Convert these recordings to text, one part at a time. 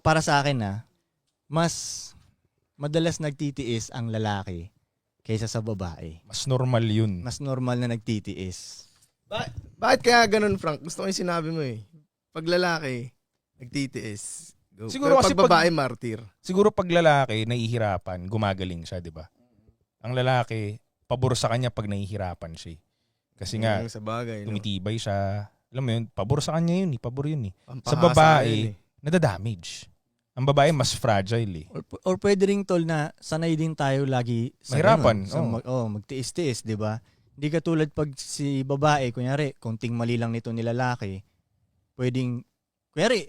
Para sa akin mas madalas nagtitiis ang lalaki kaysa sa babae. Mas normal yun. Mas normal na nagtitiis. Bakit kaya ganun, Frank? Gusto ko yung sinabi mo eh. Pag lalaki, nagtitiis. Go. Siguro Pero kasi pag babae, martir. Siguro pag lalaki, nahihirapan, gumagaling siya, di ba? Ang lalaki, pabor sa kanya pag nahihirapan siya. Kasi nga, Sa bagay. No? tumitibay siya. Alam mo yun, pabor sa kanya yun eh. Pabor yun eh. Sa Pampahasa babae, yun eh. nadadamage. Ang babae mas fragile eh. Or pwede ring tol na sanay din tayo lagi sa Mahirapan, ganun, sa magtiis-tiis, 'di ba? Hindi katulad pag si babae, kunyari, konting mali lang nito ni lalaki, pwedeng kunyari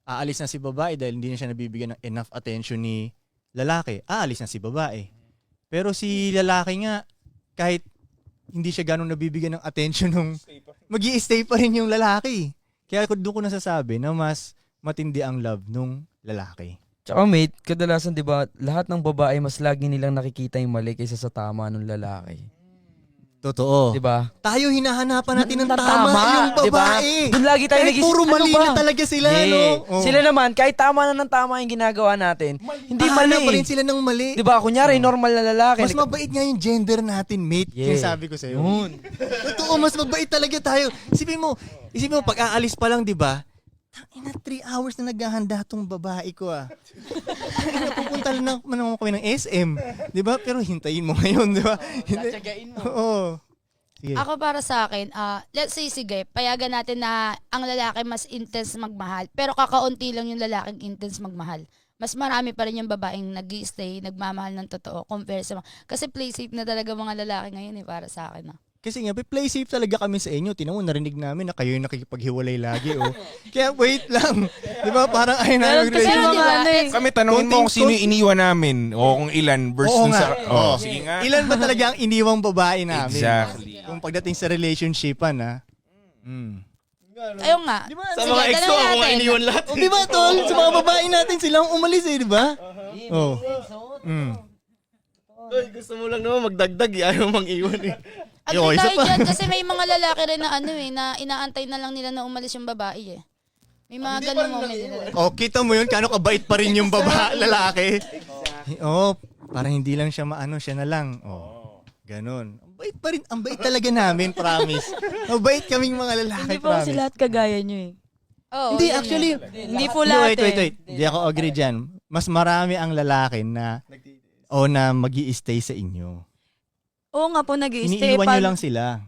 aalis na si babae dahil hindi na siya nabibigyan ng enough attention ni lalaki. Aalis na si babae. Pero si lalaki nga kahit hindi siya ganun nabibigyan ng attention nung magi-stay pa rin yung lalaki. Kaya doon ko nasasabi na mas matindi ang love nung lalaki. Tsaka mate, kadalasan 'di ba, lahat ng babae mas lagi nilang nakikita yung mali kaysa sa tama ng lalaki. Totoo. 'Di ba? Tayo hinahanapan natin ng Na tama, yung diba? babae. Doon lagi tayo Kahit puro mali na talaga sila, Yeah. no? Oh. Sila naman, kahit tama na ng tama yung ginagawa natin, hindi mali. Hahanap pa rin sila ng mali. 'Di ba? Kunyari, normal na lalaki. Mas mabait nga yung gender natin, mate. Yeah. Sinasabi ko sa'yo. Yun. Totoo, mas mabait talaga tayo. Isipin mo, pag aalis pa lang, di ba? Tangina, 3 hours na naghahanda tong babae ko Pupunta lang naman kami ng SM. Di ba? Pero hintayin mo ngayon, di ba? Tsagain mo. Oo. Sige. Ako para sa akin, let's say sige, payagan natin na ang lalaki mas intense magmahal, pero kakaunti lang yung lalaking intense magmahal. Mas marami pa rin yung babaeng nag-i-stay, nagmamahal ng totoo compare sa kasi play safe na talaga mga lalaki ngayon para sa akin. Kasi nga, play safe talaga kami sa inyo. Tinan mo, narinig namin na kayo yung nakikipaghiwalay lagi. Kaya wait lang. Di ba? Parang ayun na Kasi mag-relationship. Kami tanongin mo kung sino yung iniwan namin o kung ilan versus Oo dun nga. sa... Oo. Sige nga. Ilan ba talaga ang iniwang babae namin? Exactly. Kung pagdating sa relationshipan, Ayun nga. Di ba? Sa mga ex ko, ako nga iniwan lahat. O, di ba, tol? Sa mga babae natin, silang umalis di ba? Oh. Gusto mo lang naman magdagdag, ayaw mang iwan eh. Yo, Agree isa tayo pa. dyan kasi may mga lalaki rin na na inaantay na lang nila na umalis yung babae eh. May mga ganun moment nila. Oh, kita mo yun, kano kabait pa rin yung lalaki. Oh, parang hindi lang siya siya na lang. Oh, ganun. Ang bait pa rin, ang bait talaga namin, promise. Mabait kaming mga lalaki, Hindi po kasi promise. lahat kagaya nyo eh. Oo, Hindi, yun actually, Hindi po lahat wait. Hindi ako agree dyan. Mas marami ang lalaki na magi-stay sa inyo. Oo nga po, nag-i-stay. Iniiwan nyo lang sila.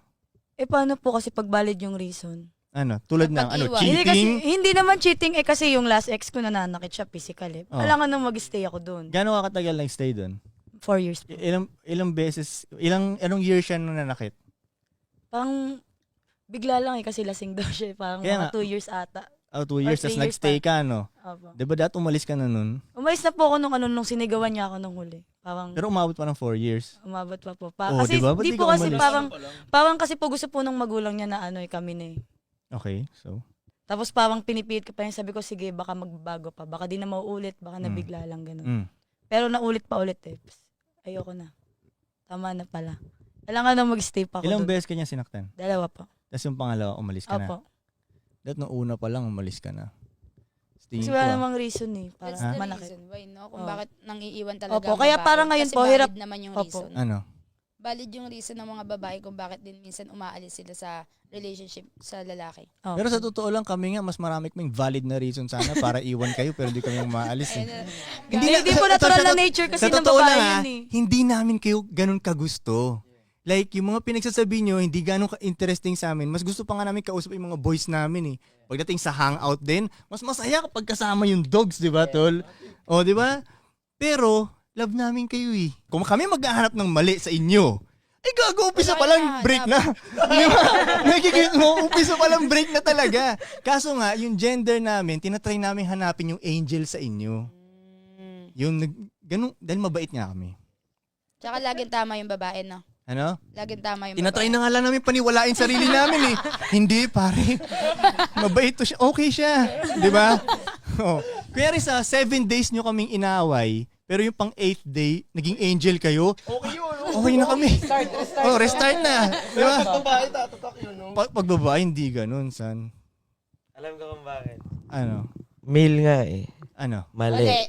Paano po kasi pag valid yung reason? Tulad ng Pag-iwan. Hindi, kasi, cheating. hindi naman cheating kasi yung last ex ko nananakit siya physically. Oh. Kailangan nang mag-stay ako doon. Gano'n ka katagal nag-stay doon? 4 years po. Ilang beses, anong year siya nananakit? Parang bigla lang kasi lasing daw siya. Parang Kaya nga. mga 2 years ata. 2 years, Or 3 tapos years nag-stay ka, no? Opo. Diba dati umalis ka na nun? Umalis na po ako nung sinigawan niya ako nung huli. Parang Pero umabot pa ng 4 years. umabot pa po. Oh, Kasi diba? Ba't di di po ka kasi umalis? parang kasi po gusto po ng magulang niya na kami na eh. Okay, so. Tapos parang pinipilit ko pa yun. Sabi ko, sige, baka magbabago pa. Baka di na mauulit. Baka nabigla lang ganun. Mm. Pero naulit pa ulit eh. Psst, ayoko na. Tama na pala. Kailangan na mag-stay pa ako Ilang doon. beses ka niya sinaktan? 2 po. Tapos yung pangalawa, umalis ka na. Opo. Dahil nung una pa lang, umalis ka na. Tingin Kasi ko, wala namang reason eh. Para That's the manakit. reason why, no? Kung Oo. bakit nang iiwan talaga Opo, ang kaya babae. parang ngayon Kasi po, valid hirap- naman yung Opo. reason. Ano? Valid yung reason ng mga babae kung bakit din minsan umaalis sila sa relationship sa lalaki. Opo. Pero sa totoo lang, kami nga, mas marami kaming valid na reason sana para iwan kayo, pero hindi kami maalis. Ayun Eh. Hindi po natural na nature kasi Sa ng totoo babae lang yun eh. hindi namin kayo ganun kagusto. Like, yung mga pinagsasabi nyo, hindi ganun ka-interesting sa amin. Mas gusto pa nga namin kausap yung mga boys namin eh. Pagdating sa hangout din, mas masaya kapag kasama yung dogs, di ba, tol? O, di ba? Pero, love namin kayo eh. Kung kami maghahanap ng mali sa inyo, eh gago, umpisa pa lang, break na. Di ba? Nakikita mo, umpisa pa lang, break na talaga. Kaso nga, yung gender namin, tinatry namin hanapin yung angel sa inyo. Yung, ganun, dahil mabait nga kami. Tsaka laging tama yung babae, no? Ano? Laging tama yung Tinatry babae. na nga lang namin paniwalain sarili namin eh. Hindi, pare. Mabait to siya. Okay siya. Di ba? Oh. Kaya rin sa 7 days nyo kaming inaway, pero yung pang 8th day, naging angel kayo. Okay yun. Okay na kami. Restart na. Di ba? Babae, tatatak yun, no? Pag babae, hindi ganun, san. Alam ko kung bakit. Ano? Male nga eh. Ano? Mali. Mali.